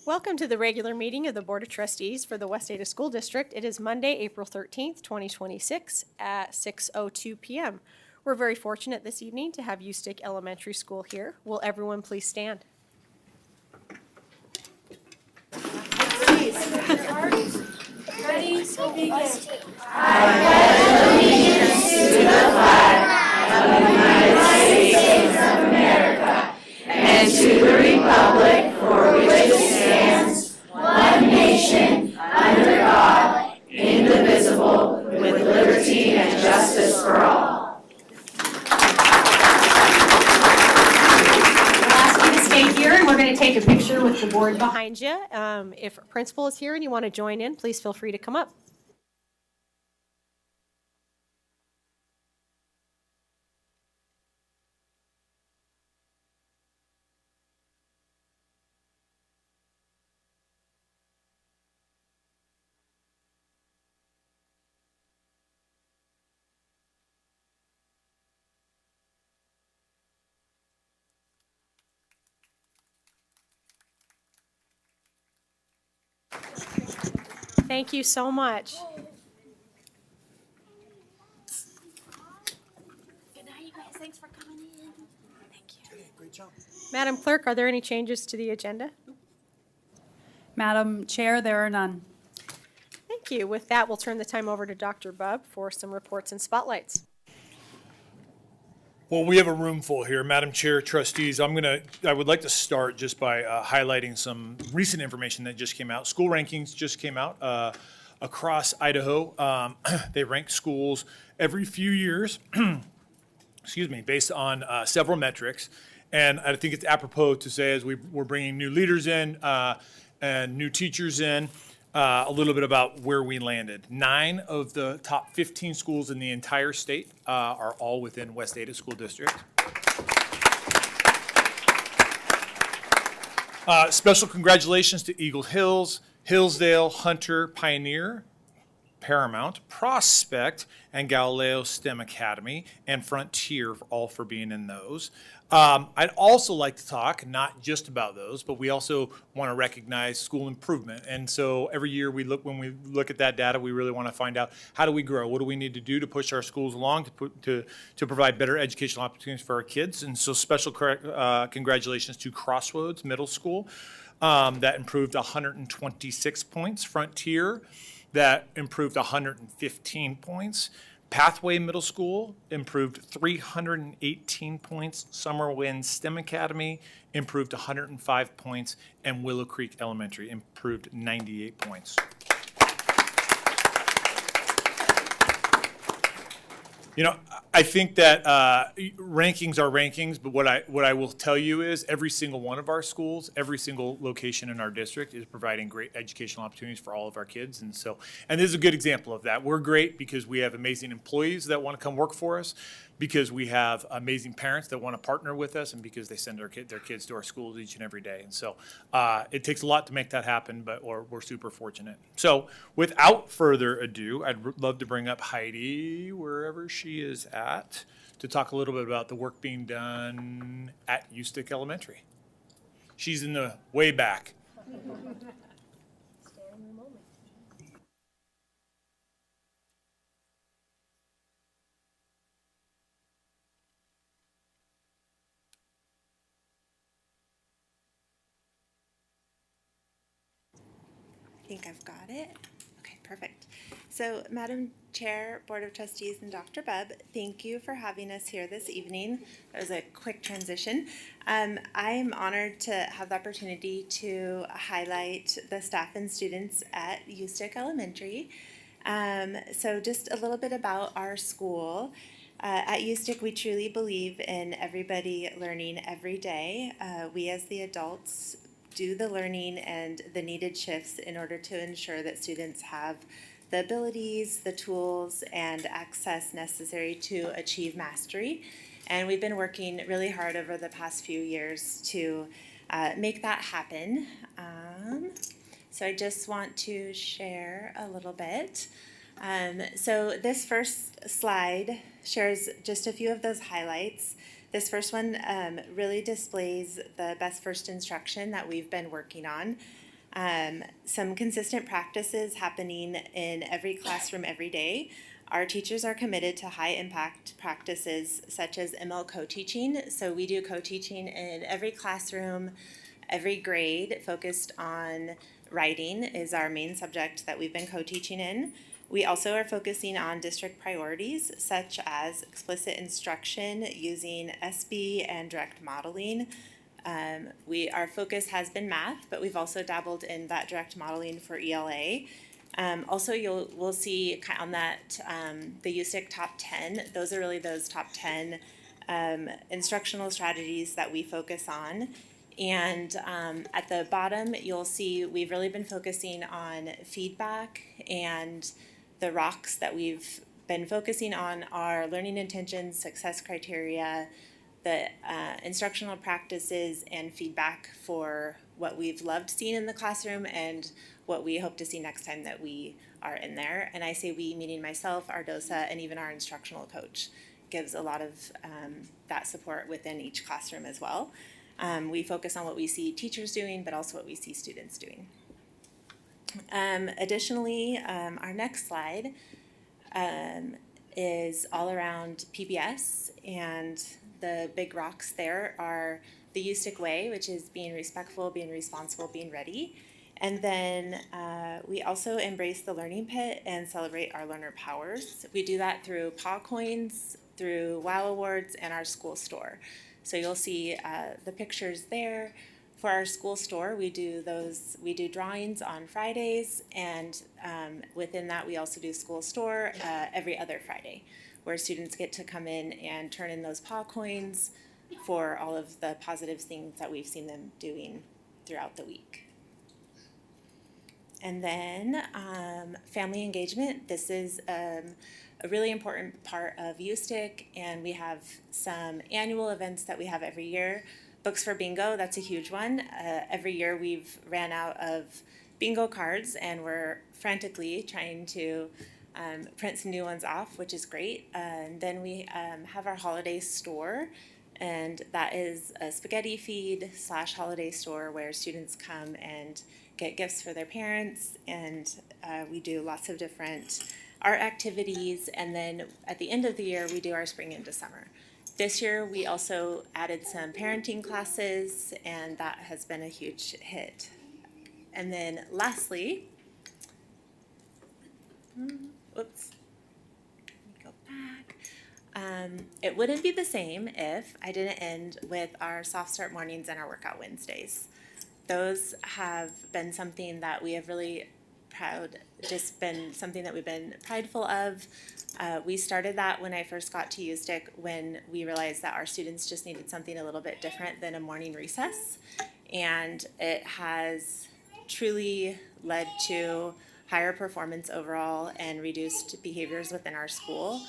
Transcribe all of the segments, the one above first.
Welcome to the regular meeting of the Board of Trustees for the West Ada School District. It is Monday, April 13th, 2026 at 6:02 p.m. We're very fortunate this evening to have Ustick Elementary School here. Will everyone please stand? Ready, so begin. I pledge allegiance to the flag of the United States of America and to the republic for which it stands, one nation, under God, indivisible, with liberty and justice for all. We'll ask you to stay here, and we're going to take a picture with the board behind you. If a principal is here and you want to join in, please feel free to come up. Thank you so much. Good night, you guys. Thanks for coming in. Thank you. Great job. Madam Clerk, are there any changes to the agenda? Madam Chair, there are none. Thank you. With that, we'll turn the time over to Dr. Bubb for some reports and spotlights. Well, we have a room full here. Madam Chair, trustees, I would like to start just by highlighting some recent information that just came out. School rankings just came out across Idaho. They rank schools every few years, excuse me, based on several metrics. And I think it's apropos to say, as we're bringing new leaders in and new teachers in, a little bit about where we landed. 9 of the top 15 schools in the entire state are all within West Ada School District. Special congratulations to Eagle Hills, Hillsdale, Hunter, Pioneer, Paramount, Prospect, and Galileo STEM Academy, and Frontier, all for being in those. I'd also like to talk not just about those, but we also want to recognize school improvement. And so every year when we look at that data, we really want to find out, how do we grow? What do we need to do to push our schools along to provide better educational opportunities for our kids? And so special congratulations to Crossroads Middle School that improved 126 points. Frontier that improved 115 points. Pathway Middle School improved 318 points. Summer Wind STEM Academy improved 105 points. And Willow Creek Elementary improved 98 points. You know, I think that rankings are rankings, but what I will tell you is every single one of our schools, every single location in our district is providing great educational opportunities for all of our kids. And this is a good example of that. We're great because we have amazing employees that want to come work for us, because we have amazing parents that want to partner with us, and because they send their kids to our schools each and every day. And so it takes a lot to make that happen, but we're super fortunate. So without further ado, I'd love to bring up Heidi, wherever she is at, to talk a little bit about the work being done at Ustick Elementary. She's in the way back. I think I've got it. Okay, perfect. So, Madam Chair, Board of Trustees, and Dr. Bubb, thank you for having us here this evening. That was a quick transition. I am honored to have the opportunity to highlight the staff and students at Ustick Elementary. So just a little bit about our school. At Ustick, we truly believe in everybody learning every day. We as the adults do the learning and the needed shifts in order to ensure that students have the abilities, the tools, and access necessary to achieve mastery. And we've been working really hard over the past few years to make that happen. So I just want to share a little bit. So this first slide shares just a few of those highlights. This first one really displays the best first instruction that we've been working on. Some consistent practices happening in every classroom every day. Our teachers are committed to high impact practices such as ML co-teaching. So we do co-teaching in every classroom, every grade, focused on writing is our main subject that we've been co-teaching in. We also are focusing on district priorities such as explicit instruction using SB and direct modeling. Our focus has been math, but we've also dabbled in that direct modeling for ELA. Also, we'll see on that the Ustick top 10. Those are really those top 10 instructional strategies that we focus on. And at the bottom, you'll see we've really been focusing on feedback, and the rocks that we've been focusing on are learning intentions, success criteria, the instructional practices, and feedback for what we've loved seeing in the classroom and what we hope to see next time that we are in there. And I say we, meaning myself, our DOSA, and even our instructional coach gives a lot of that support within each classroom as well. We focus on what we see teachers doing, but also what we see students doing. Additionally, our next slide is all around PBS, and the big rocks there are the Ustick way, which is being respectful, being responsible, being ready. And then we also embrace the learning pit and celebrate our learner powers. We do that through paw coins, through WOW Awards, and our school store. So you'll see the pictures there. For our school store, we do drawings on Fridays, and within that we also do school store every other Friday, where students get to come in and turn in those paw coins for all of the positive things that we've seen them doing throughout the week. And then family engagement. This is a really important part of Ustick, and we have some annual events that we have every year. Books for Bingo, that's a huge one. Every year we've ran out of bingo cards, and we're frantically trying to print some new ones off, which is great. And then we have our holiday store, and that is a spaghetti feed / holiday store where students come and get gifts for their parents, and we do lots of different art activities. And then at the end of the year, we do our spring into summer. This year, we also added some parenting classes, and that has been a huge hit. And then lastly, oops, let me go back. It wouldn't be the same if I didn't end with our soft start mornings and our workout Wednesdays. Those have been something that we have really something that we've been prideful of. We started that when I first got to Ustick, when we realized that our students just needed something a little bit different than a morning recess. And it has truly led to higher performance overall and reduced behaviors within our school.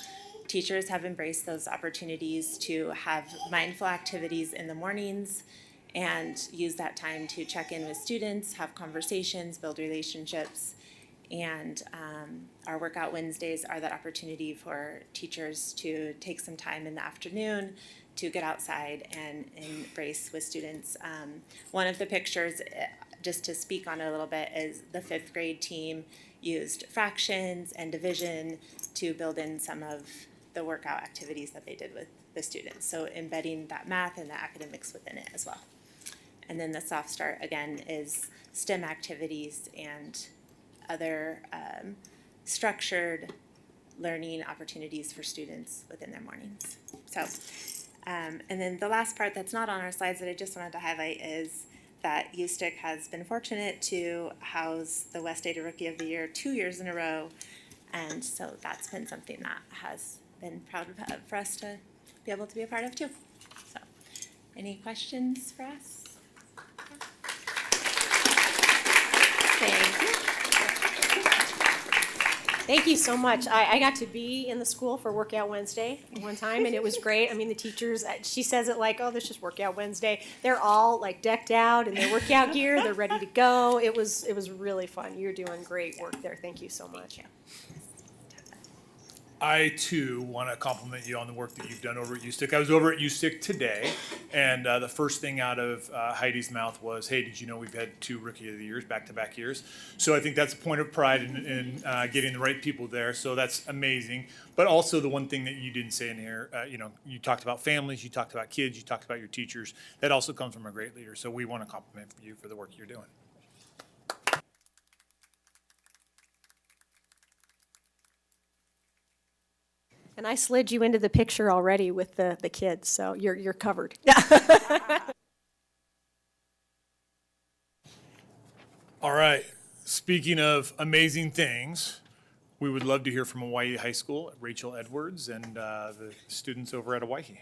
Teachers have embraced those opportunities to have mindful activities in the mornings and use that time to check in with students, have conversations, build relationships. And our workout Wednesdays are that opportunity for teachers to take some time in the afternoon to get outside and embrace with students. One of the pictures, just to speak on it a little bit, is the 5th grade team used fractions and division to build in some of the workout activities that they did with the students. So embedding that math and the academics within it as well. And then the soft start, again, is STEM activities and other structured learning opportunities for students within their mornings. So, and then the last part that's not on our slides that I just wanted to highlight is that Ustick has been fortunate to house the West Ada Rookie of the Year 2 years in a row. And so that's been something that has been proud of for us to be able to be a part of too. So, any questions for us? Thank you. Thank you so much. I got to be in the school for Workout Wednesday one time, and it was great. I mean, the teachers, she says it like, oh, this is just Workout Wednesday. They're all like decked out in their workout gear. They're ready to go. It was really fun. You're doing great work there. Thank you so much. I too want to compliment you on the work that you've done over at Ustick. I was over at Ustick today, and the first thing out of Heidi's mouth was, "Hey, did you know we've had 2 Rookie of the Years, back-to-back years?" So I think that's a point of pride in getting the right people there. So that's amazing. But also the one thing that you didn't say in here, you talked about families, you talked about kids, you talked about your teachers. That also comes from a great leader. So we want to compliment you for the work you're doing. And I slid you into the picture already with the kids, so you're covered. All right. Speaking of amazing things, we would love to hear from Owyhee High School, Rachel Edwards, and the students over at Owyhee.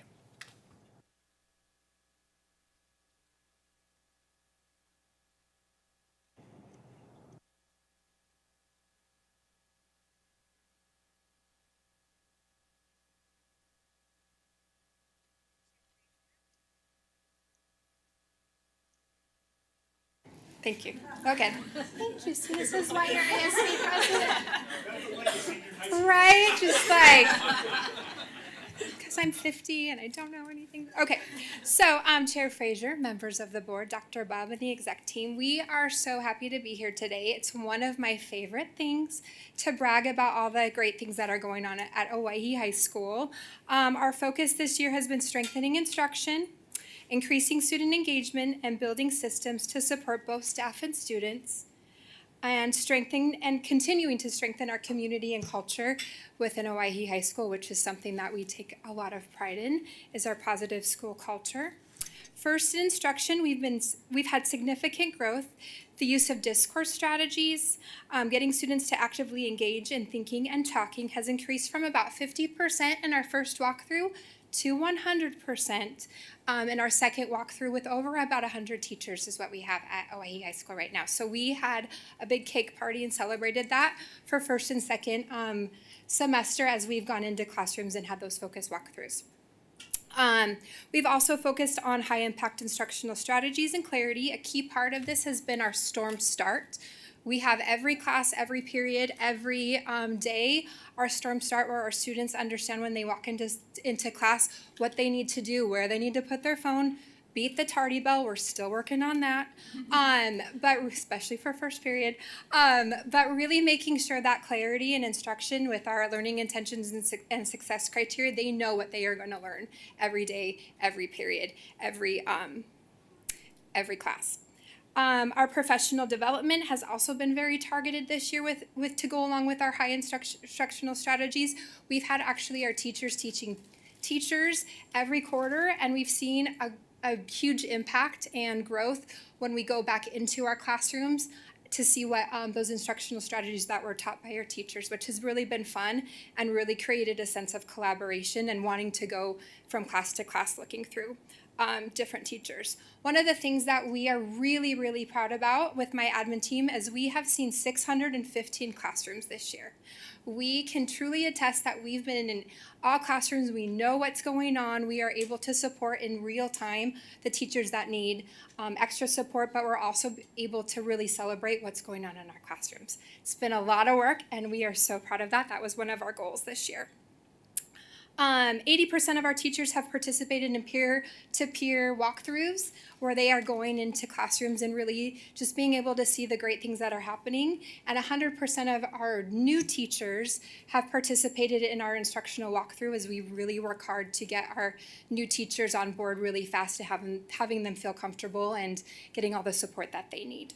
Thank you. Okay. Thank you. See, this is why you're ASC president. Right? Just like, because I'm 50 and I don't know anything. Okay. So, Chair Frazier, members of the board, Dr. Bob, and the exec team, we are so happy to be here today. It's one of my favorite things to brag about all the great things that are going on at Owyhee High School. Our focus this year has been strengthening instruction, increasing student engagement, and building systems to support both staff and students, and continuing to strengthen our community and culture within Owyhee High School, which is something that we take a lot of pride in, is our positive school culture. First, in instruction, we've had significant growth. The use of discourse strategies, getting students to actively engage in thinking and talking has increased from about 50% in our first walkthrough to 100% in our second walkthrough, with over about 100 teachers is what we have at Owyhee High School right now. So we had a big cake party and celebrated that for first and second semester as we've gone into classrooms and had those focus walkthroughs. We've also focused on high impact instructional strategies and clarity. A key part of this has been our storm start. We have every class, every period, every day, our storm start, where our students understand when they walk into class what they need to do, where they need to put their phone, beat the tardy bell. We're still working on that, but especially for first period. But really making sure that clarity and instruction with our learning intentions and success criteria, they know what they are going to learn every day, every period, every class. Our professional development has also been very targeted this year with to go along with our high instructional strategies. We've had actually our teachers teaching teachers every quarter, and we've seen a huge impact and growth when we go back into our classrooms to see what those instructional strategies that were taught by our teachers, which has really been fun and really created a sense of collaboration and wanting to go from class to class looking through different teachers. One of the things that we are really, really proud about with my admin team is we have seen 615 classrooms this year. We can truly attest that we've been in all classrooms. We know what's going on. We are able to support in real time the teachers that need extra support, but we're also able to really celebrate what's going on in our classrooms. It's been a lot of work, and we are so proud of that. That was one of our goals this year. 80% of our teachers have participated in peer-to-peer walkthroughs, where they are going into classrooms and really just being able to see the great things that are happening. And 100% of our new teachers have participated in our instructional walkthrough, as we really work hard to get our new teachers on board really fast, to having them feel comfortable and getting all the support that they need.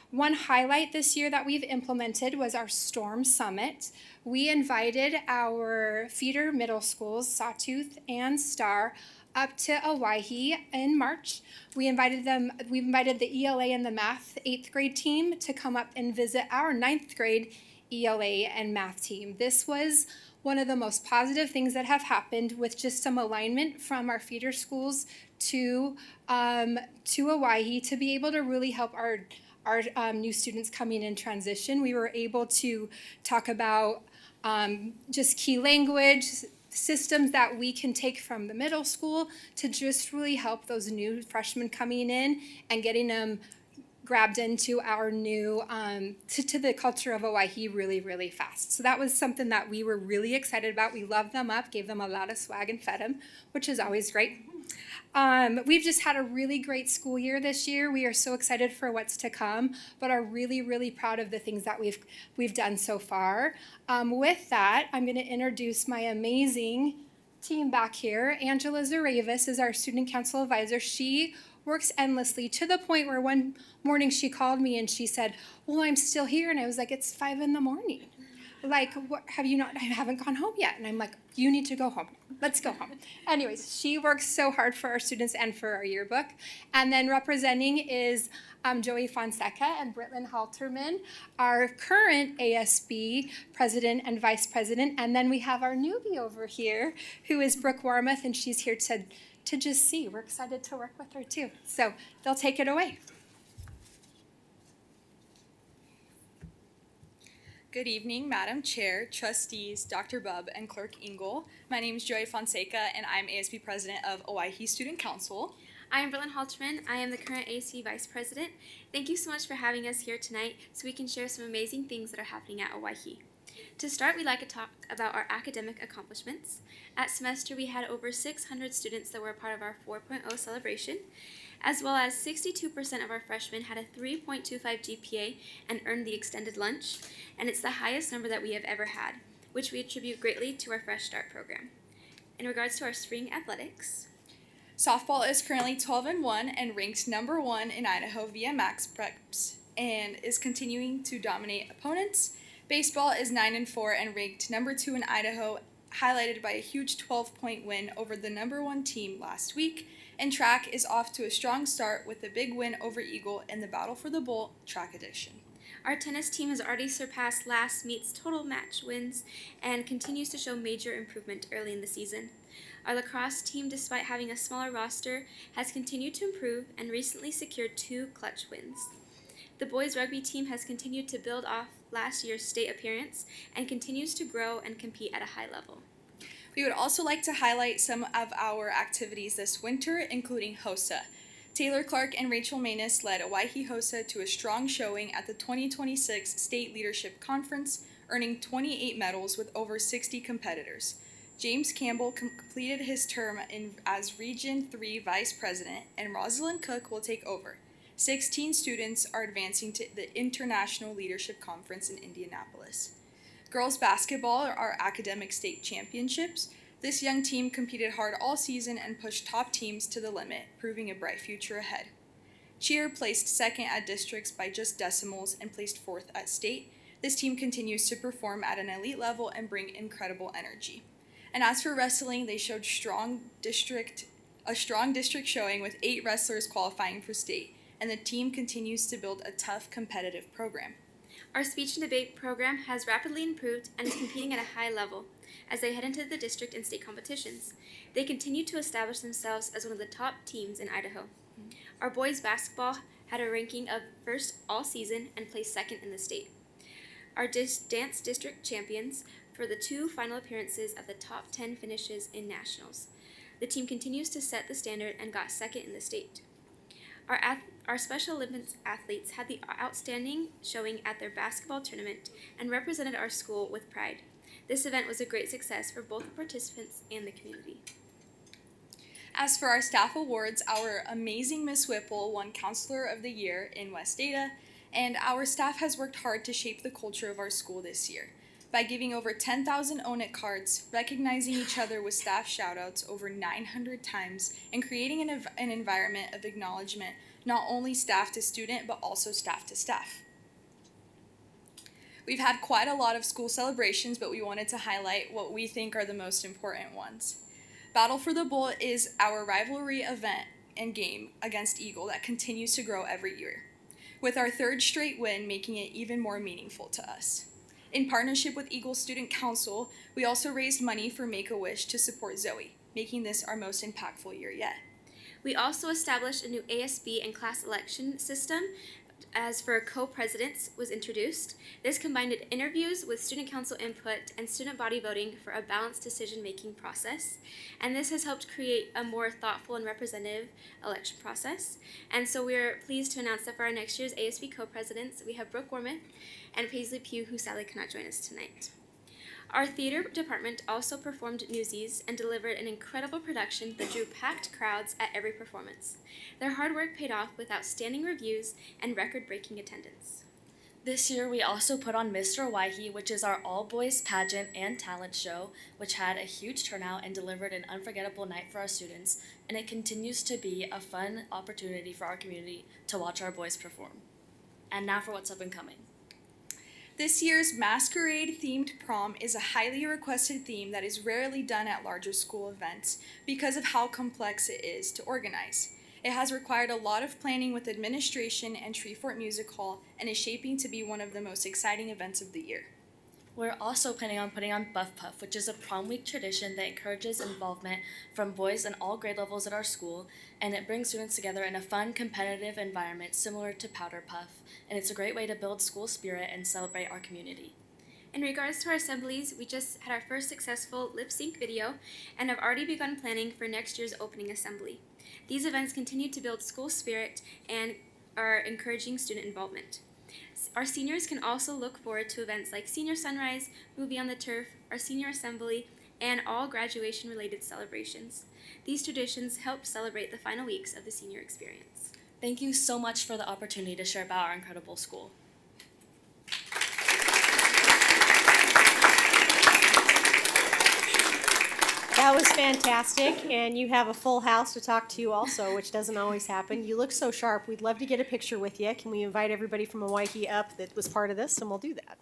One highlight this year that we've implemented was our Storm Summit. We invited our feeder middle schools, Sawtooth and Star, up to Owyhee in March. We invited the ELA and the math 8th grade team to come up and visit our 9th grade ELA and math team. This was one of the most positive things that have happened, with just some alignment from our feeder schools to Owyhee to be able to really help our new students coming in transition. We were able to talk about just key language systems that we can take from the middle school to just really help those new freshmen coming in and getting them grabbed into our new, to the culture of Owyhee really, really fast. So that was something that we were really excited about. We loved them up, gave them a lot of swag and fed them, which is always great. We've just had a really great school year this year. We are so excited for what's to come, but are really, really proud of the things that we've done so far. With that, I'm going to introduce my amazing team back here. Angela Zaravis is our student council advisor. She works endlessly to the point where one morning she called me and she said, "Well, I'm still here." And I was like, "It's 5 a.m. Like, what, have you not, I haven't gone home yet." And I'm like, "You need to go home. Let's go home." Anyways, she works so hard for our students and for our yearbook. And then representing is Joey Fonseca and Britlin Halterman, our current ASB president and vice president. And then we have our newbie over here, who is Brooke Warmoth, and she's here to just see. We're excited to work with her too. So they'll take it away. Good evening, Madam Chair, Trustees, Dr. Bubb, and Clerk Engel. My name is Joy Fonseca, and I'm ASB President of Owyhee Student Council. I am Britlin Halterman. I am the current AC Vice President. Thank you so much for having us here tonight so we can share some amazing things that are happening at Owyhee. To start, we'd like to talk about our academic accomplishments. At semester, we had over 600 students that were a part of our 4.0 celebration, as well as 62% of our freshmen had a 3.25 GPA and earned the extended lunch, and it's the highest number that we have ever had, which we attribute greatly to our Fresh Start program. In regards to our spring athletics, Softball is currently 12-1 and ranked number 1 in Idaho via Max Preps and is continuing to dominate opponents. Baseball is 9-4 and ranked number 2 in Idaho, highlighted by a huge 12-point win over the number 1 team last week. And track is off to a strong start with a big win over Eagle in the Battle for the Bowl track edition. our tennis team has already surpassed last meet's total match wins and continues to show major improvement early in the season. Our lacrosse team, despite having a smaller roster, has continued to improve and recently secured 2 clutch wins. The boys rugby team has continued to build off last year's state appearance and continues to grow and compete at a high level. We would also like to highlight some of our activities this winter, including HOSA. Taylor Clark and Rachel Manus led Owyhee HOSA to a strong showing at the 2026 State Leadership Conference, earning 28 medals with over 60 competitors. James Campbell completed his term as Region 3 Vice President, and Rosalind Cook will take over. 16 students are advancing to the International Leadership Conference in Indianapolis. Girls basketball are academic state championships. This young team competed hard all season and pushed top teams to the limit, proving a bright future ahead. Cheer placed second at districts by just decimals and placed 4th at state. This team continues to perform at an elite level and bring incredible energy. And as for wrestling, they showed a strong district showing with 8 wrestlers qualifying for state, and the team continues to build a tough, competitive program. Our speech and debate program has rapidly improved and is competing at a high level as they head into the district and state competitions. They continue to establish themselves as one of the top teams in Idaho. Our boys basketball had a ranking of first all season and placed second in the state. Our dance district champions for the 2 final appearances of the top 10 finishes in nationals. The team continues to set the standard and got second in the state. Our Special Olympics athletes had the outstanding showing at their basketball tournament and represented our school with pride. This event was a great success for both the participants and the community. As for our staff awards, our amazing Miss Whipple won Counselor of the Year in West Ada, and our staff has worked hard to shape the culture of our school this year by giving over 10,000 Own It cards, recognizing each other with staff shoutouts over 900 times, and creating an environment of acknowledgement, not only staff to student, but also staff to staff. We've had quite a lot of school celebrations, but we wanted to highlight what we think are the most important ones. Battle for the Bowl is our rivalry event and game against Eagle that continues to grow every year, with our 3rd straight win making it even more meaningful to us. In partnership with Eagle Student Council, we also raised money for Make-A-Wish to support Zoe, making this our most impactful year yet. We also established a new ASB and class election system as for co-presidents was introduced. This combined interviews with student council input and student body voting for a balanced decision-making process. And this has helped create a more thoughtful and representative election process. And so we're pleased to announce that for our next year's ASB co-presidents, we have Brooke Gorman and Paisley Pugh, who sadly cannot join us tonight. Our theater department also performed Newsies and delivered an incredible production that drew packed crowds at every performance. Their hard work paid off with outstanding reviews and record-breaking attendance. This year, we also put on Mr. Owyhee, which is our all-boys pageant and talent show, which had a huge turnout and delivered an unforgettable night for our students, and it continues to be a fun opportunity for our community to watch our boys perform. And now for what's up and coming. This year's masquerade-themed prom is a highly requested theme that is rarely done at larger school events because of how complex it is to organize. It has required a lot of planning with administration and Treefort Music Hall and is shaping to be one of the most exciting events of the year. We're also planning on putting on Buff Puff, which is a prom week tradition that encourages involvement from boys in all grade levels at our school, and it brings students together in a fun, competitive environment similar to Powder Puff, and it's a great way to build school spirit and celebrate our community. In regards to our assemblies, we just had our first successful lip sync video and have already begun planning for next year's opening assembly. These events continue to build school spirit and are encouraging student involvement. Our seniors can also look forward to events like Senior Sunrise, Movie on the Turf, our senior assembly, and all graduation-related celebrations. These traditions help celebrate the final weeks of the senior experience. Thank you so much for the opportunity to share about our incredible school. That was fantastic, and you have a full house to talk to also, which doesn't always happen. You look so sharp. We'd love to get a picture with you. Can we invite everybody from Owyhee up that was part of this, and we'll do that.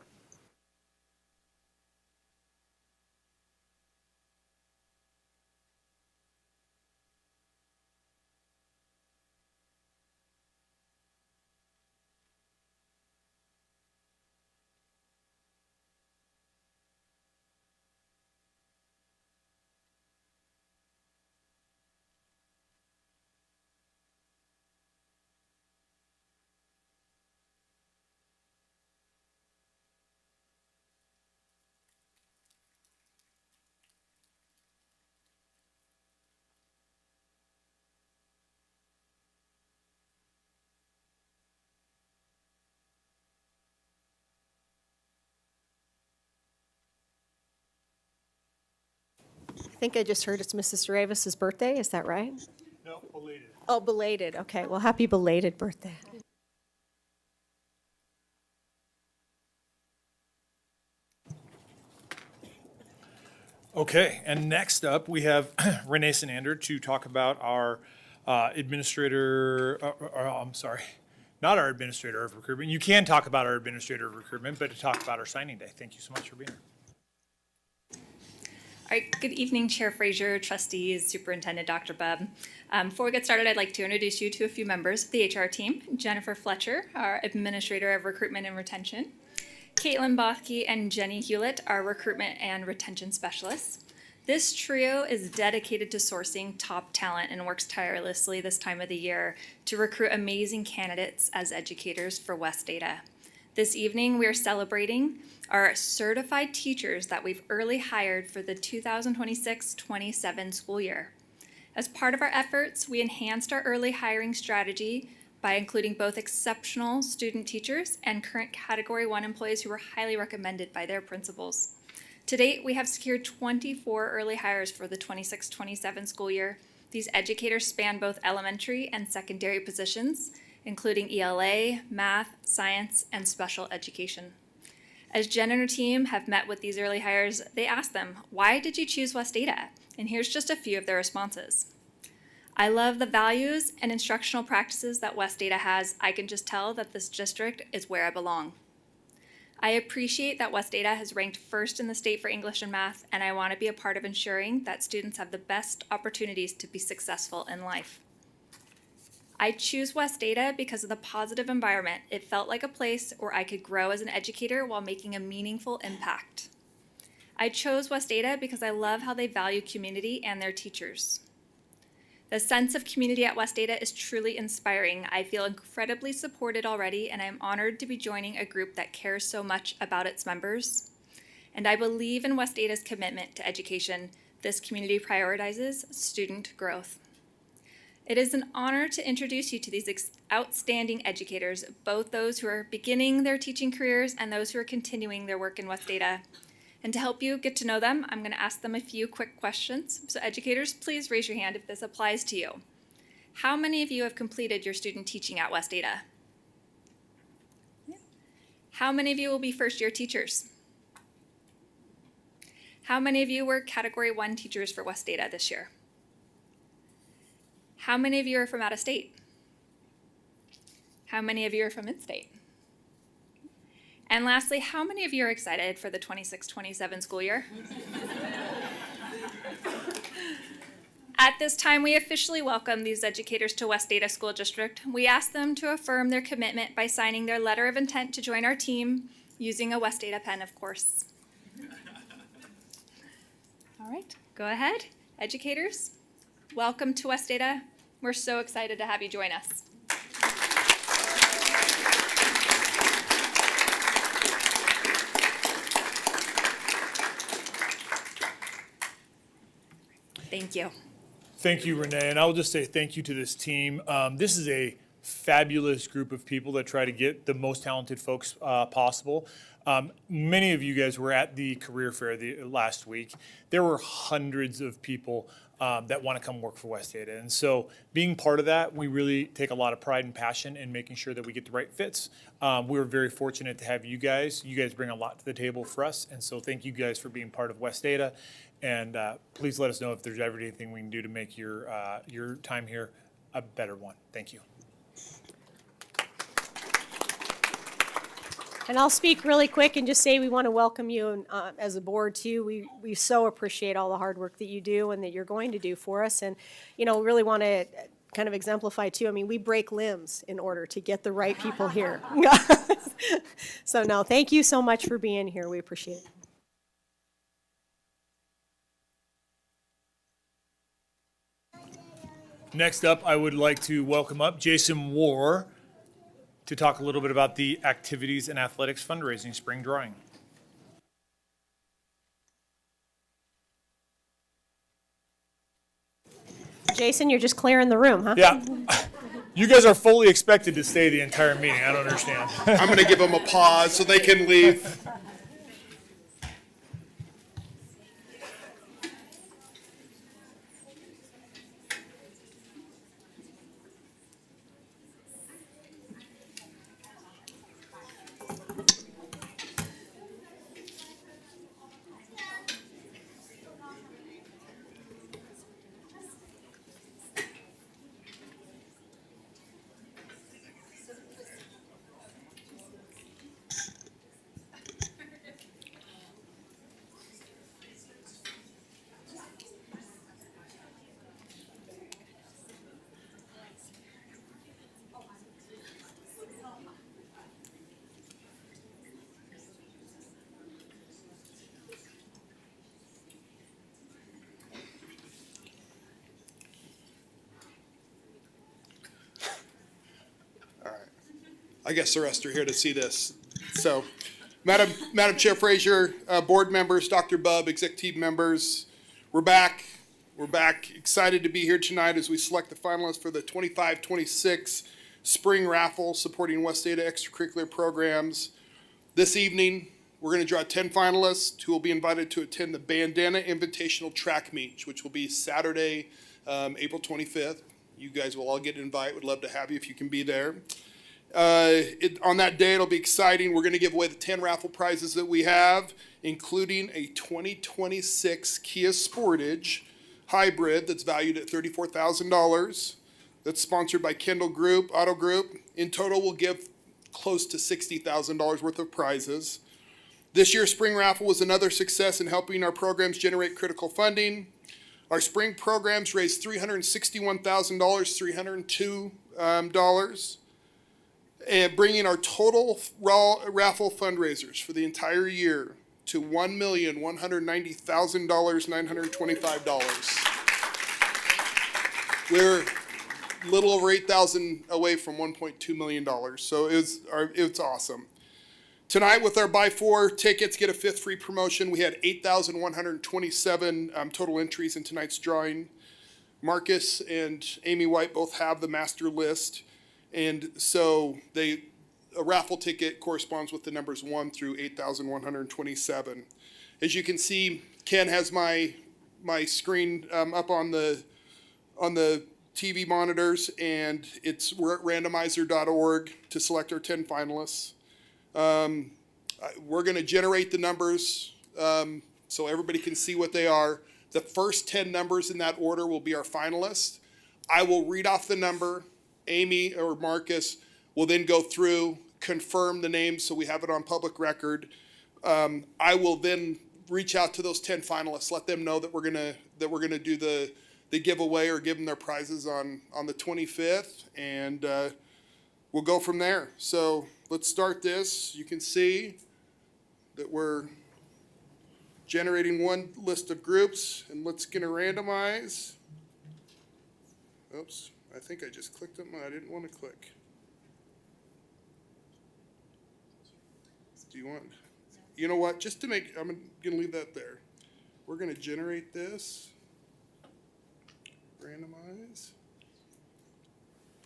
I think I just heard it's Mrs. Ravis's birthday. Is that right? No, belated. Oh, belated. Okay. Well, happy belated birthday. Okay, and next up, we have Renee Sinander to talk about our not our administrator of recruitment. You can talk about our administrator of recruitment, but to talk about our signing day. Thank you so much for being here. All right, good evening, Chair Frazier, trustees, Superintendent Dr. Bubb. Before we get started, I'd like to introduce you to a few members of the HR team. Jennifer Fletcher, our Administrator of Recruitment and Retention. Caitlin Bothke and Jenny Hewlett, our Recruitment and Retention Specialists. This trio is dedicated to sourcing top talent and works tirelessly this time of the year to recruit amazing candidates as educators for West Ada. This evening, we are celebrating our certified teachers that we've early hired for the 2026-27 school year. As part of our efforts, we enhanced our early hiring strategy by including both exceptional student teachers and current Category 1 employees who were highly recommended by their principals. To date, we have secured 24 early hires for the 26-27 school year. These educators span both elementary and secondary positions, including ELA, math, science, and special education. As Jen and her team have met with these early hires, they asked them, why did you choose West Ada? And here's just a few of their responses. I love the values and instructional practices that West Ada has. I can just tell that this district is where I belong. I appreciate that West Ada has ranked first in the state for English and math, and I want to be a part of ensuring that students have the best opportunities to be successful in life. I choose West Ada because of the positive environment. It felt like a place where I could grow as an educator while making a meaningful impact. I chose West Ada because I love how they value community and their teachers. The sense of community at West Ada is truly inspiring. I feel incredibly supported already, and I'm honored to be joining a group that cares so much about its members. And I believe in West Ada's commitment to education. This community prioritizes student growth. It is an honor to introduce you to these outstanding educators, both those who are beginning their teaching careers and those who are continuing their work in West Ada. And to help you get to know them, I'm going to ask them a few quick questions. So educators, please raise your hand if this applies to you. How many of you have completed your student teaching at West Ada? How many of you will be first-year teachers? How many of you were Category 1 teachers for West Ada this year? How many of you are from out of state? How many of you are from in-state? And lastly, how many of you are excited for the 26-27 school year? At this time, we officially welcome these educators to West Ada School District. We ask them to affirm their commitment by signing their letter of intent to join our team, using a West Ada pen, of course. All right, go ahead. Educators, welcome to West Ada. We're so excited to have you join us. Thank you. Thank you, Renee, and I will just say thank you to this team. This is a fabulous group of people that try to get the most talented folks possible. Many of you guys were at the career fair last week. There were hundreds of people that want to come work for West Ada, and so being part of that, we really take a lot of pride and passion in making sure that we get the right fits. We're very fortunate to have you guys. You guys bring a lot to the table for us, and so thank you guys for being part of West Ada. And please let us know if there's ever anything we can do to make your time here a better one. Thank you. And I'll speak really quick and just say we want to welcome you as a board too. We so appreciate all the hard work that you do and that you're going to do for us. And, you know, really want to kind of exemplify too. I mean, we break limbs in order to get the right people here. So no, thank you so much for being here. We appreciate it. Next up, I would like to welcome up Jason Warr to talk a little bit about the Activities and Athletics Fundraising Spring Drawing. Jason, you're just clearing the room, huh? Yeah. You guys are fully expected to stay the entire meeting. I don't understand. I'm going to give them a pause so they can leave. I guess the rest are here to see this. So, Madam Chair Frazier, board members, Dr. Bubb, exec team members, we're back. We're back. Excited to be here tonight as we select the finalists for the 25-26 spring raffle supporting West Ada extracurricular programs. This evening, we're going to draw 10 finalists who will be invited to attend the Bandana Invitational Track Meet, which will be Saturday, April 25th. You guys will all get an invite. Would love to have you if you can be there. On that day, it'll be exciting. We're going to give away the 10 raffle prizes that we have, including a 2026 Kia Sportage Hybrid that's valued at $34,000. That's sponsored by Kendall Group, Auto Group. In total, we'll give close to $60,000 worth of prizes. This year's spring raffle was another success in helping our programs generate critical funding. Our spring programs raised $361,302, and bringing our total raffle fundraisers for the entire year to $1,190,925. We're a little over 8,000 away from $1.2 million. So it's awesome. Tonight, with our buy four tickets, get a fifth free promotion. We had 8,127 total entries in tonight's drawing. Marcus and Amy White both have the master list. And so a raffle ticket corresponds with the numbers 1 through 8,127. As you can see, Ken has my screen up on the TV monitors, and we're at randomizer.org to select our 10 finalists. We're going to generate the numbers so everybody can see what they are. The first 10 numbers in that order will be our finalists. I will read off the number. Amy or Marcus will then go through, confirm the names so we have it on public record. I will then reach out to those 10 finalists, let them know that we're gonna do the giveaway or give them their prizes on the 25th, and we'll go from there. So let's start this. You can see that we're generating one list of groups, and let's gonna randomize. Oops, I think I just clicked them. I didn't want to click. Do you want? You know what? Just to make, I'm gonna leave that there. We're gonna generate this. Randomize.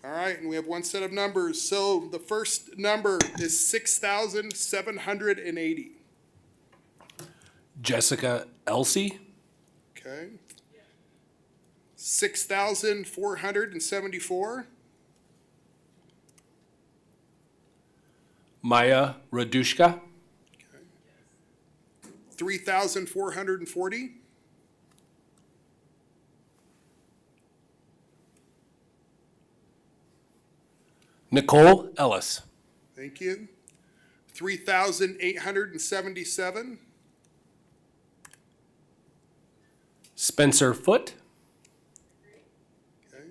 All right, and we have one set of numbers. So the first number is 6,780. Jessica Elsie. Okay. 6,474. Maya Radushka. 3,440. Nicole Ellis. Thank you. 3,877. Spencer Foote. Okay.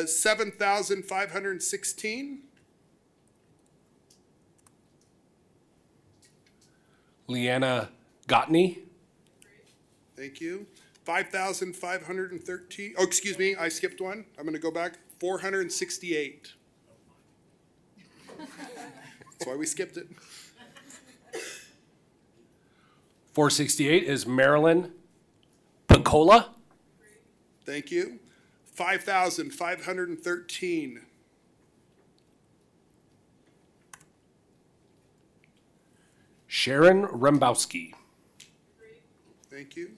7,516. Leanna Gottney. Thank you. 5,513. Oh, excuse me, I skipped one. I'm going to go back. 468. That's why we skipped it. 468 is Marilyn Picola. Thank you. 5,513. Sharon Rembowski. Thank you.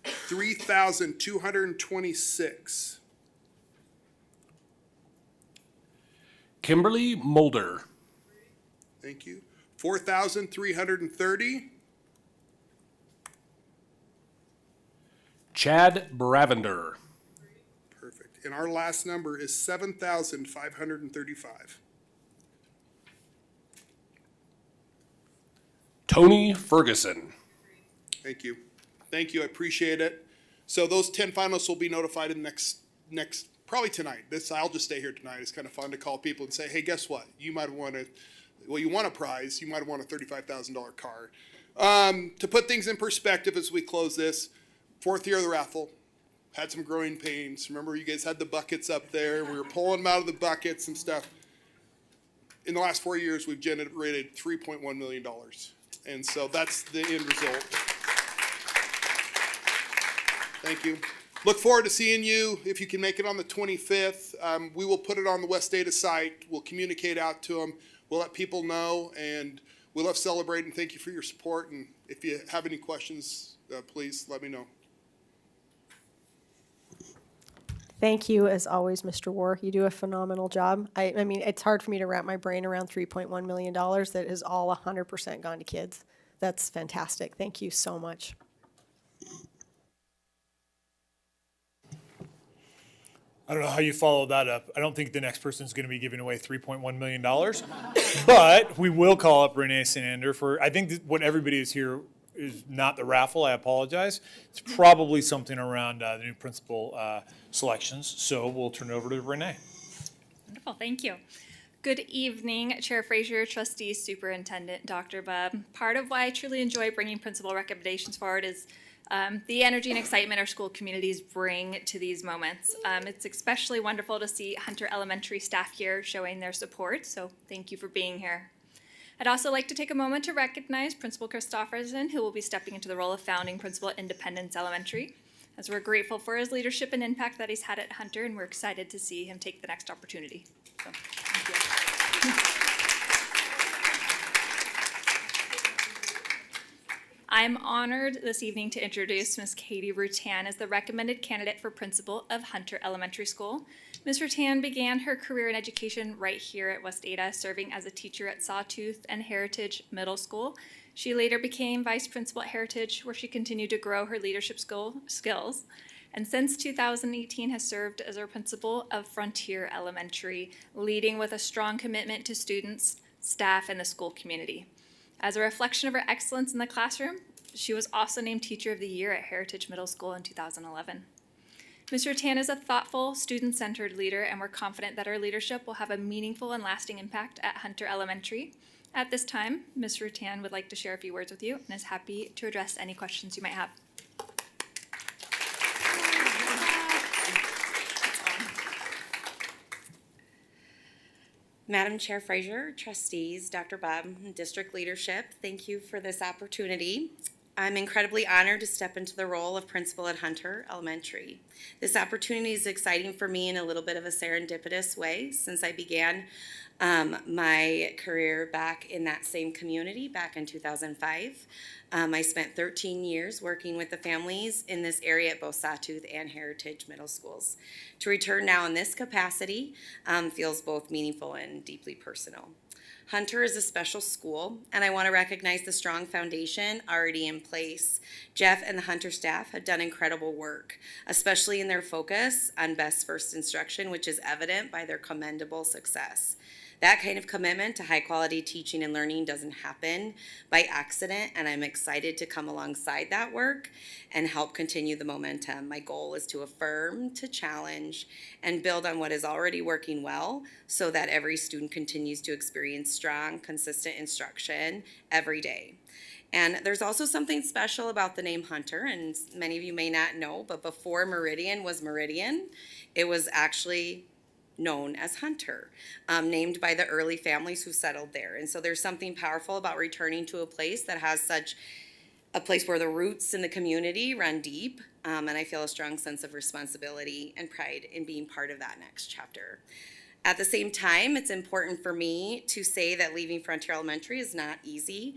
3,226. Kimberly Mulder. Thank you. 4,330. Chad Bravender. Perfect. And our last number is 7,535. Tony Ferguson. Thank you. Thank you. I appreciate it. So those 10 finalists will be notified in next probably tonight. I'll just stay here tonight. It's kind of fun to call people and say, hey, guess what? You might want to, well, you want a prize. You might want a $35,000 car. To put things in perspective as we close this, 4th year of the raffle, had some growing pains. Remember, you guys had the buckets up there. We were pulling them out of the buckets and stuff. In the last 4 years, we've generated $3.1 million. And so that's the end result. Thank you. Look forward to seeing you if you can make it on the 25th. We will put it on the West Data site. We'll communicate out to them. We'll let people know, and we love celebrating. Thank you for your support. And if you have any questions, please let me know. Thank you, as always, Mr. Warr. You do a phenomenal job. I mean, it's hard for me to wrap my brain around $3.1 million that is all 100% gone to kids. That's fantastic. Thank you so much. I don't know how you follow that up. I don't think the next person's going to be giving away $3.1 million. But we will call up Renee Sanander for, I think what everybody is here is not the raffle. I apologize. It's probably something around the new principal selections. So we'll turn it over to Renee. Wonderful, thank you. Good evening, Chair Frazier, Trustees, Superintendent, Dr. Bubb. Part of why I truly enjoy bringing principal recommendations forward is The energy and excitement our school communities bring to these moments. It's especially wonderful to see Hunter Elementary staff here showing their support, so thank you for being here. I'd also like to take a moment to recognize Principal Christofferson, who will be stepping into the role of founding principal at Independence Elementary, as we're grateful for his leadership and impact that he's had at Hunter, and we're excited to see him take the next opportunity. So, thank you. I'm honored this evening to introduce Ms. Katie Rutan as the recommended candidate for principal of Hunter Elementary School. Ms. Rutan began her career in education right here at West Ada, serving as a teacher at Sawtooth and Heritage Middle School. She later became vice principal at Heritage, where she continued to grow her leadership skills. And since 2018 has served as our principal of Frontier Elementary, leading with a strong commitment to students, staff, and the school community. As a reflection of her excellence in the classroom, she was also named Teacher of the Year at Heritage Middle School in 2011. Ms. Rutan is a thoughtful, student-centered leader, and we're confident that her leadership will have a meaningful and lasting impact at Hunter Elementary. At this time, Ms. Rutan would like to share a few words with you and is happy to address any questions you might have. Madam Chair Frazier, trustees, Dr. Bob, district leadership, thank you for this opportunity. I'm incredibly honored to step into the role of principal at Hunter Elementary. This opportunity is exciting for me in a little bit of a serendipitous way, since I began my career back in that same community back in 2005. I spent 13 years working with the families in this area at both Sawtooth and Heritage Middle Schools. To return now in this capacity feels both meaningful and deeply personal. Hunter is a special school, and I want to recognize the strong foundation already in place. Jeff and the Hunter staff have done incredible work, especially in their focus on best first instruction, which is evident by their commendable success. That kind of commitment to high quality teaching and learning doesn't happen by accident, and I'm excited to come alongside that work and help continue the momentum. My goal is to affirm, to challenge, and build on what is already working well so that every student continues to experience strong, consistent instruction every day. And there's also something special about the name Hunter, and many of you may not know, but before Meridian was Meridian, it was actually known as Hunter, named by the early families who settled there. And so there's something powerful about returning to a place that has such a place where the roots in the community run deep, and I feel a strong sense of responsibility and pride in being part of that next chapter. At the same time, it's important for me to say that leaving Frontier Elementary is not easy.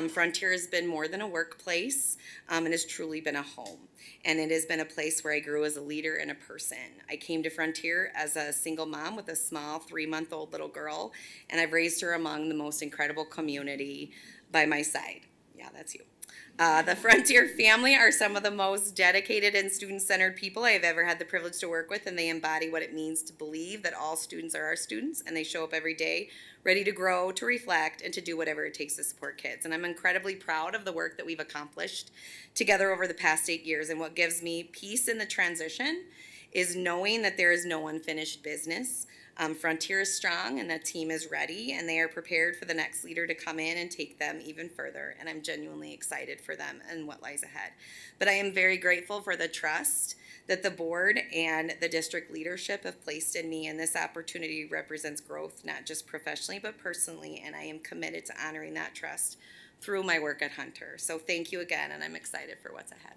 Frontier has been more than a workplace, and has truly been a home. And it has been a place where I grew as a leader and a person. I came to Frontier as a single mom with a small 3-month-old little girl, and I've raised her among the most incredible community by my side. Yeah, that's you. The Frontier family are some of the most dedicated and student-centered people I've ever had the privilege to work with, and they embody what it means to believe that all students are our students, and they show up every day ready to grow, to reflect, and to do whatever it takes to support kids. And I'm incredibly proud of the work that we've accomplished together over the past 8 years, and what gives me peace in the transition is knowing that there is no unfinished business. Frontier is strong and the team is ready, and they are prepared for the next leader to come in and take them even further, and I'm genuinely excited for them and what lies ahead. But I am very grateful for the trust that the board and the district leadership have placed in me, and this opportunity represents growth not just professionally but personally, and I am committed to honoring that trust through my work at Hunter. So thank you again, and I'm excited for what's ahead.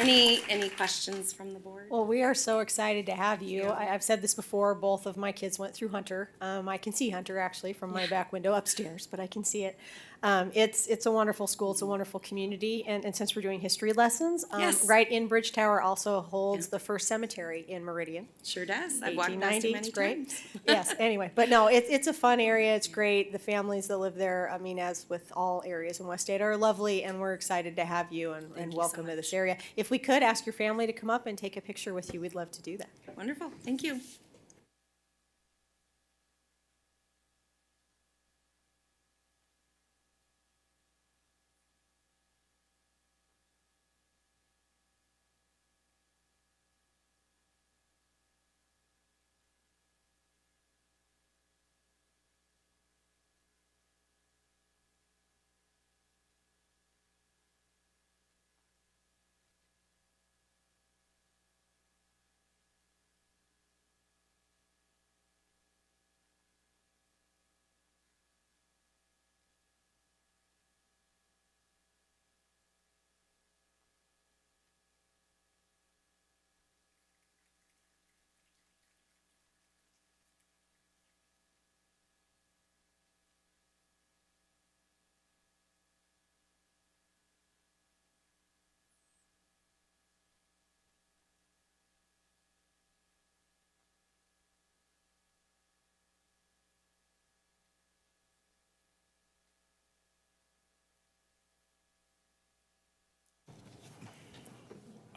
Any questions from the board? Well, we are so excited to have you. I've said this before, both of my kids went through Hunter. I can see Hunter actually from my back window upstairs, but I can see it. It's a wonderful school, it's a wonderful community, and since we're doing history lessons, Yes. right in Bridge Tower also holds the first cemetery in Meridian. Sure does. I've walked past 1890, it many it's great. times. Yes, anyway, but no, it's a fun area, it's great. The families that live there, I mean, as with all areas in West Ada, are lovely, and we're excited to have you and you so welcome to this much. area. If we could ask your family to come up and take a picture with you, we'd love to do that. Wonderful. Thank you.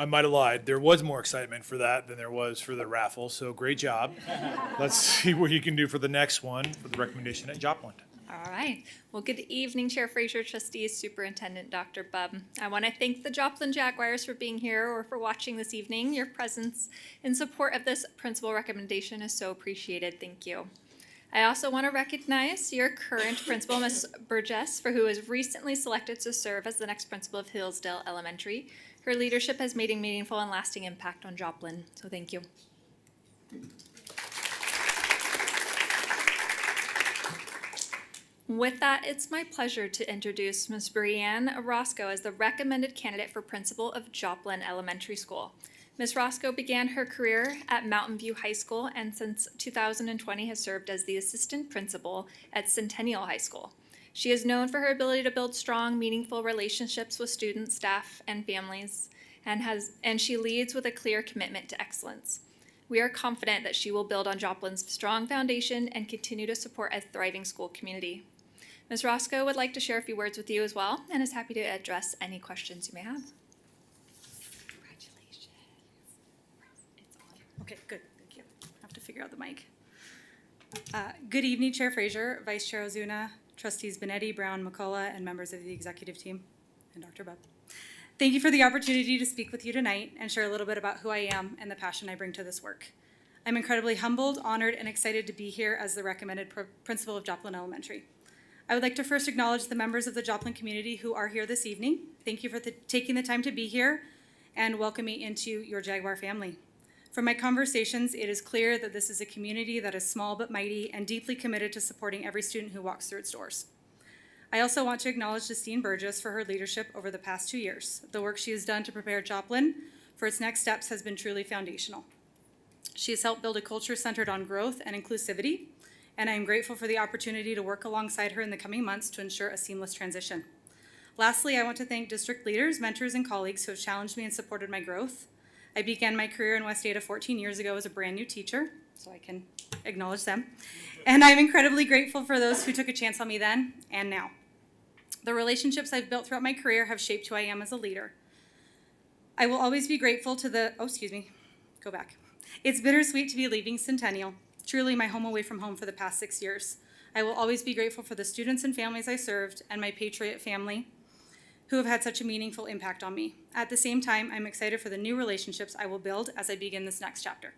I might have lied. There was more excitement for that than there was for the raffle, so great job. Let's see what you can do for the next one for the recommendation at Joplin. All right. Well, good evening, Chair Frazier, Trustees, Superintendent Dr. Bubb. I want to thank the Joplin Jaguars for being here or for watching this evening. Your presence in support of this principal recommendation is so appreciated. Thank you. I also want to recognize your current principal, Ms. Burgess, for who was recently selected to serve as the next principal of Hillsdale Elementary. Her leadership has made a meaningful and lasting impact on Joplin, so thank you. With that, it's my pleasure to introduce Ms. Brianne Roscoe as the recommended candidate for principal of Joplin Elementary School. Ms. Roscoe began her career at Mountain View High School and since 2020 has served as the assistant principal at Centennial High School. She is known for her ability to build strong, meaningful relationships with students, staff, and families, and she leads with a clear commitment to excellence. We are confident that she will build on Joplin's strong foundation and continue to support a thriving school community. Ms. Roscoe would like to share a few words with you as well and is happy to address any questions you may have. Congratulations. It's on. Okay, good. Thank you. I have to figure out the mic. Good evening, Chair Frazier, Vice Chair Ozuna, Trustees Benetti, Brown, McCullough, and members of the executive team, and Dr. Bubb. Thank you for the opportunity to speak with you tonight and share a little bit about who I am and the passion I bring to this work. I'm incredibly humbled, honored, and excited to be here as the recommended principal of Joplin Elementary. I would like to first acknowledge the members of the Joplin community who are here this evening. Thank you for taking the time to be here and welcome me into your Jaguar family. From my conversations, it is clear that this is a community that is small but mighty and deeply committed to supporting every student who walks through its doors. I also want to acknowledge Justine Burgess for her leadership over the past 2 years. The work she has done to prepare Joplin for its next steps has been truly foundational. She has helped build a culture centered on growth and inclusivity, and I am grateful for the opportunity to work alongside her in the coming months to ensure a seamless transition. Lastly, I want to thank district leaders, mentors, and colleagues who have challenged me and supported my growth. I began my career in West Ada 14 years ago as a brand new teacher, so I can acknowledge them. And I'm incredibly grateful for those who took a chance on me then and now. The relationships I've built throughout my career have shaped who I am as a leader. I will always be grateful to the, It's bittersweet to be leaving Centennial, truly my home away from home for the past 6 years. I will always be grateful for the students and families I served and my Patriot family who have had such a meaningful impact on me. At the same time, I'm excited for the new relationships I will build as I begin this next chapter.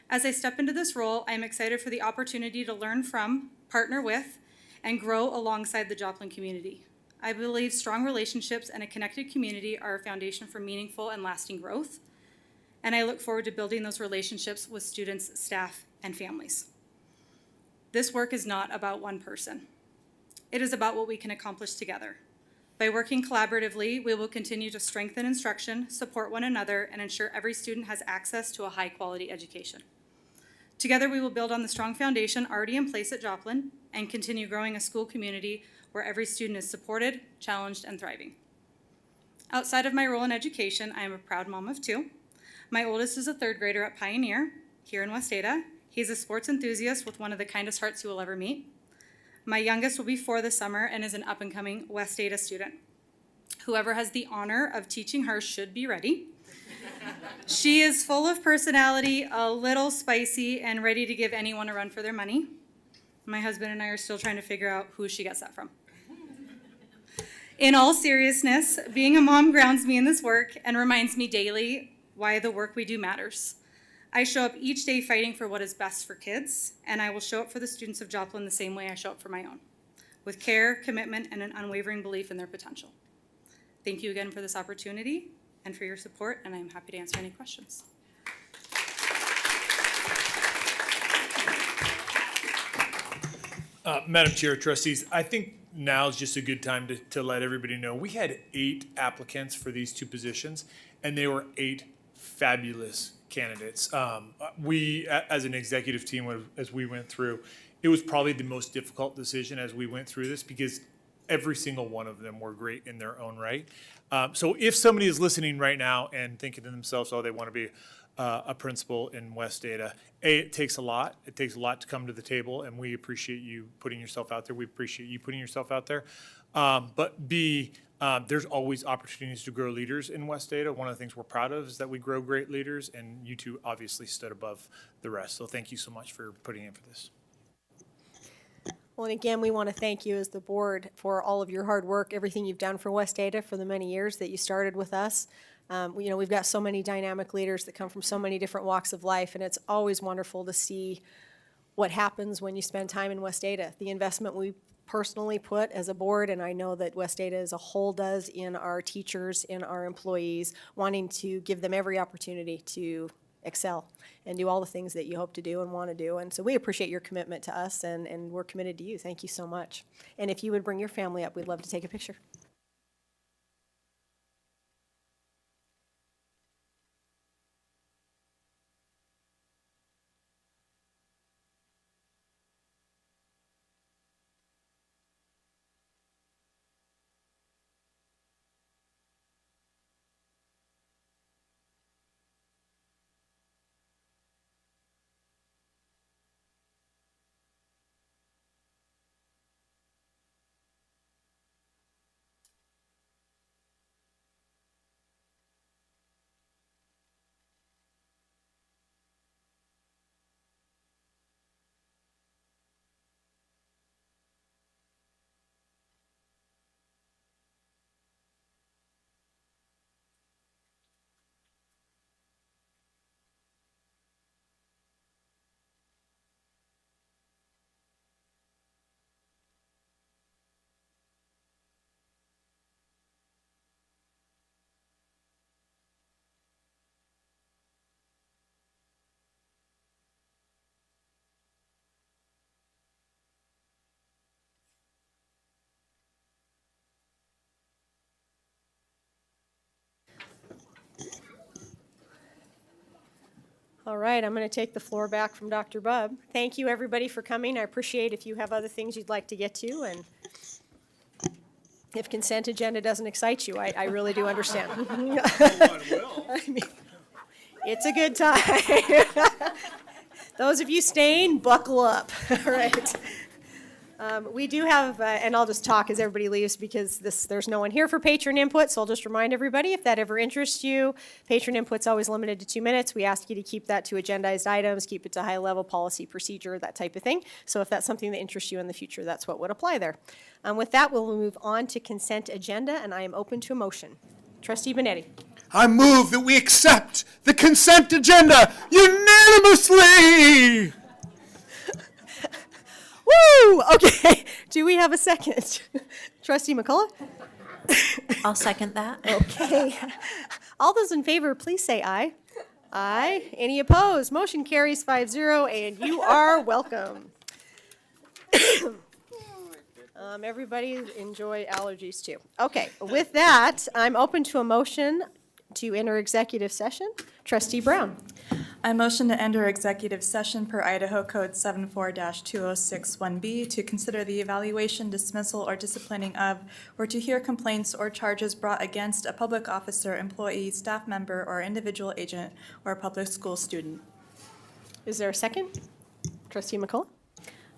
As I step into this role, I am excited for the opportunity to learn from, partner with, and grow alongside the Joplin community. I believe strong relationships and a connected community are a foundation for meaningful and lasting growth, and I look forward to building those relationships with students, staff, and families. This work is not about one person. It is about what we can accomplish together. By working collaboratively, we will continue to strengthen instruction, support one another, and ensure every student has access to a high-quality education. Together, we will build on the strong foundation already in place at Joplin and continue growing a school community where every student is supported, challenged, and thriving. Outside of my role in education, I am a proud mom of 2. My oldest is a 3rd grader at Pioneer, here in West Ada. He's a sports enthusiast with one of the kindest hearts you will ever meet. My youngest will be 4 this summer and is an up-and-coming West Ada student. Whoever has the honor of teaching her should be ready. She is full of personality, a little spicy, and ready to give anyone a run for their money. My husband and I are still trying to figure out who she gets that from. In all seriousness, being a mom grounds me in this work and reminds me daily why the work we do matters. I show up each day fighting for what is best for kids, and I will show up for the students of Joplin the same way I show up for my own, with care, commitment, and an unwavering belief in their potential. Thank you again for this opportunity and for your support, and I'm happy to answer any questions. Madam Chair, Trustees, I think now is just a good time to let everybody know. We had 8 applicants for these 2 positions, and they were 8 fabulous candidates. We, as an executive team, as we went through, it was probably the most difficult decision as we went through this because every single one of them were great in their own right. So if somebody is listening right now and thinking to themselves, oh, they want to be a principal in West Ada, A, it takes a lot. It takes a lot to come to the table, and we appreciate you putting yourself out there. We appreciate you putting yourself out there. But B, There's always opportunities to grow leaders in West Ada. One of the things we're proud of is that we grow great leaders, and you two obviously stood above the rest. So thank you so much for putting in for this. Well, and again, we want to thank you as the board for all of your hard work, everything you've done for West Ada for the many years that you started with us. We've got so many dynamic leaders that come from so many different walks of life, and it's always wonderful to see what happens when you spend time in West Ada. The investment we personally put as a board, and I know that West Ada as a whole does, in our teachers, in our employees, wanting to give them every opportunity to excel and do all the things that you hope to do and want to do. And so we appreciate your commitment to us, and we're committed to you. Thank you so much. And if you would bring your family up, we'd love to take a picture. All right, I'm going to take the floor back from Dr. Bubb. Thank you, everybody, for coming. I appreciate if you have other things you'd like to get to, and if consent agenda doesn't excite you, I really do understand. I mean, it's a good time. Those of you staying, buckle up. All right. We do have, and I'll just talk as everybody leaves because there's no one here for patron input, so I'll just remind everybody, if that ever interests you, patron input's always limited to 2 minutes. We ask you to keep that to agendized items, keep it to high-level policy procedure, that type of thing. So if that's something that interests you in the future, that's what would apply there. With that, we'll move on to consent agenda, and I am open to a motion. Trustee Benetti. I move that we accept the consent agenda unanimously. Woo! Okay, do we have a second? Trustee McCullough? I'll second that. Okay. All those in favor, please say aye. Aye. Any opposed? Motion carries 5-0, and you are welcome. Everybody enjoy allergies too. Okay, with that, I'm open to a motion to enter executive session. Trustee Brown. I motion to enter executive session per Idaho Code 74-2061B to consider the evaluation, dismissal, or disciplining of, or to hear complaints or charges brought against a public officer, employee, staff member, or individual agent, or a public school student. Is there a second? Trustee McCullough?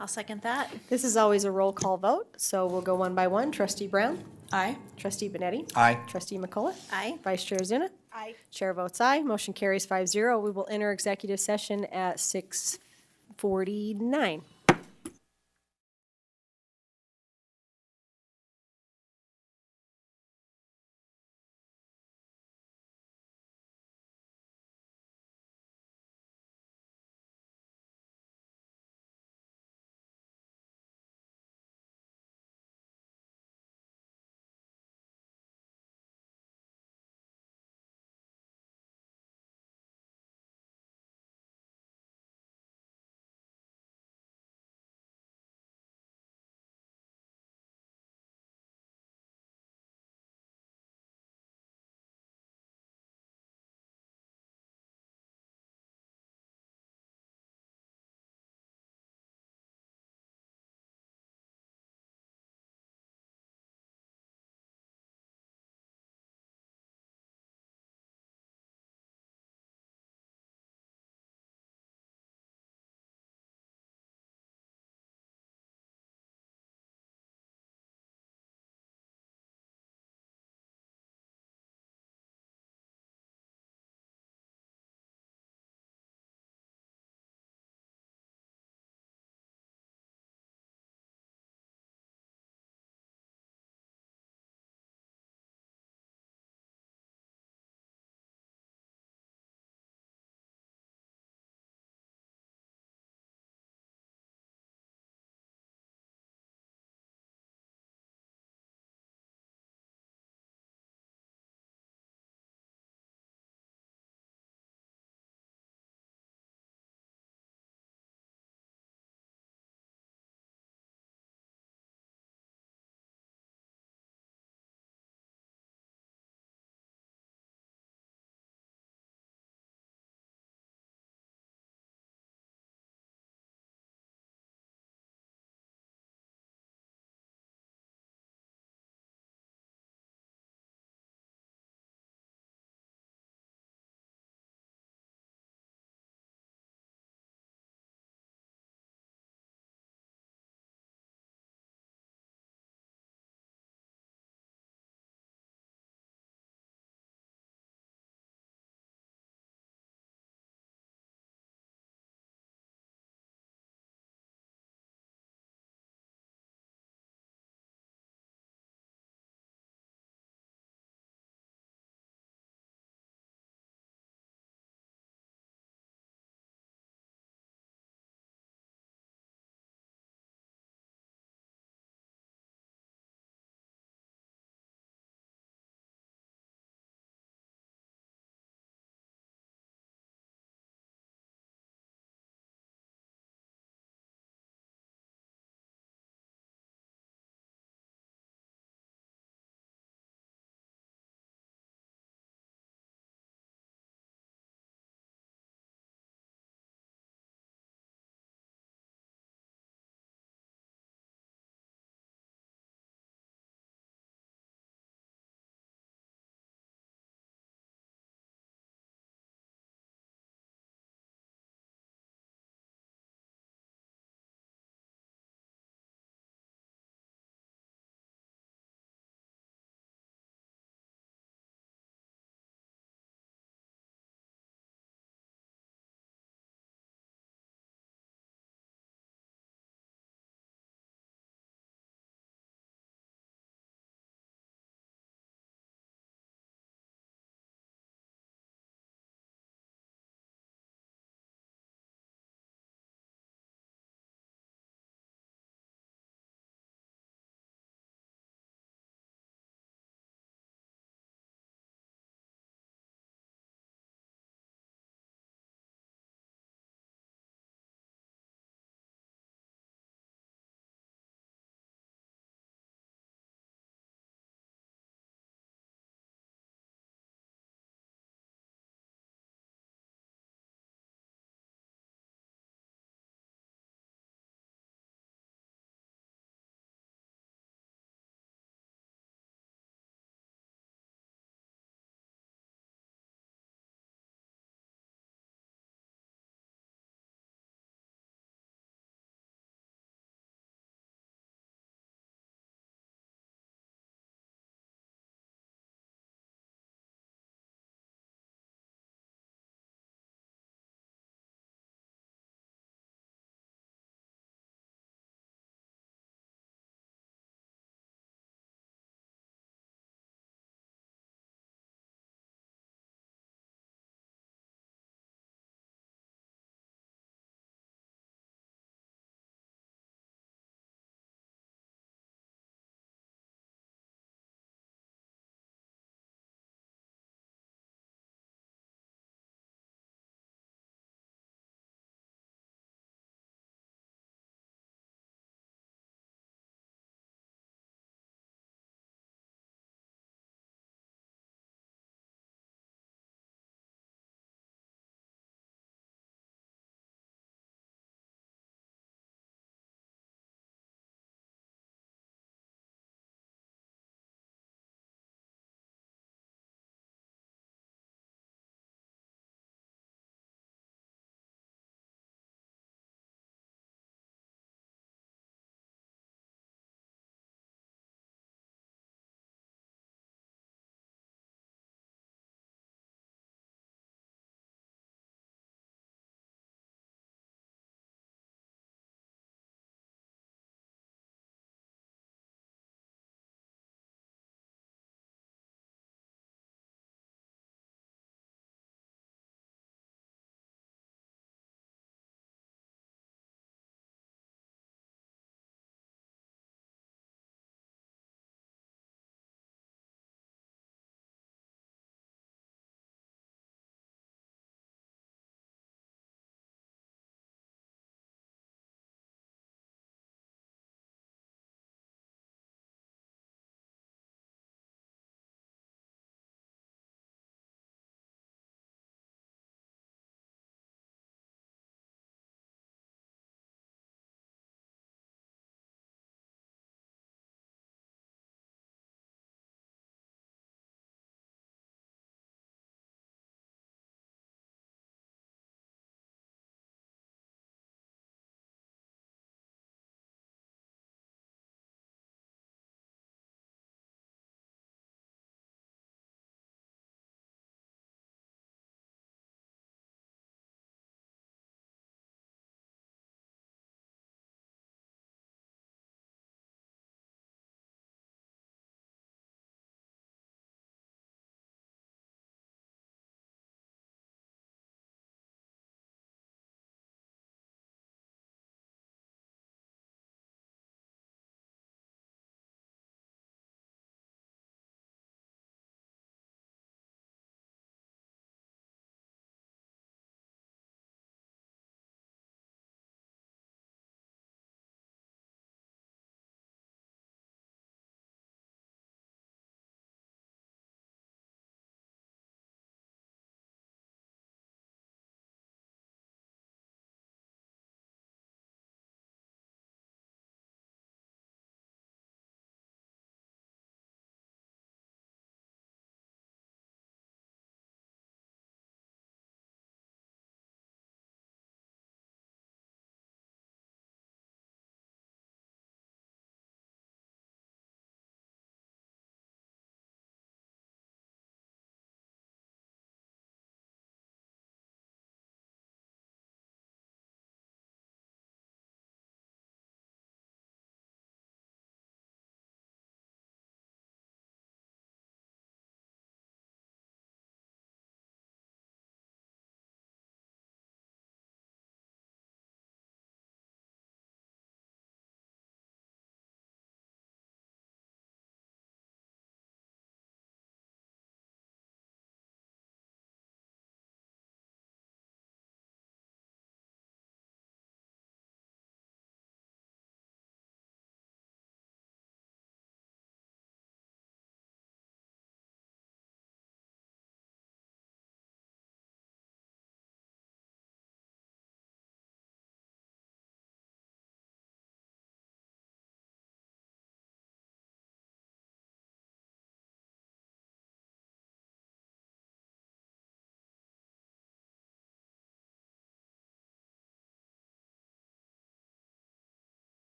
I'll second that. This is always a roll call vote, so we'll go one by one. Trustee Brown? Aye. Trustee Benetti? Aye. Trustee McCullough? Aye. Vice Chair Zuna? Aye. Chair votes aye. Motion carries 5-0. We will enter executive session at 6:49.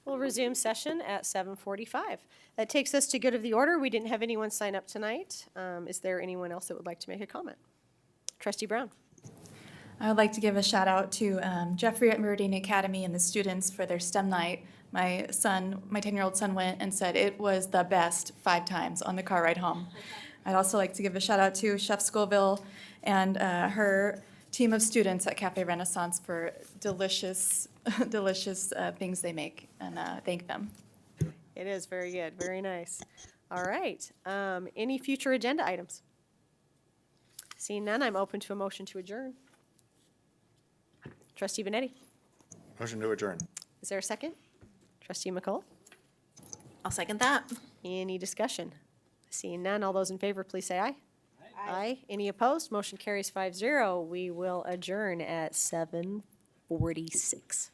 We'll resume session at 7:45. That takes us to good of the order. We didn't have anyone sign up tonight. Is there anyone else that would like to make a comment? Trustee Brown. I would like to give a shout out to Jeffrey at Meridian Academy and the students for their STEM night. My 10-year-old son went and said it was the best 5 times on the car ride home. I'd also like to give a shout out to Chef Scoville and her team of students at Cafe Renaissance for delicious, delicious things they make, and thank them. It is very good, very nice. All right, any future agenda items? Seeing none, I'm open to a motion to adjourn. Trustee Benetti, Motion to adjourn. is there a second? Trustee McCall, I'll second that. any discussion? Seeing none, all those in favor, please say aye. Aye. Any opposed? Motion carries 5-0. We will adjourn at 7:46.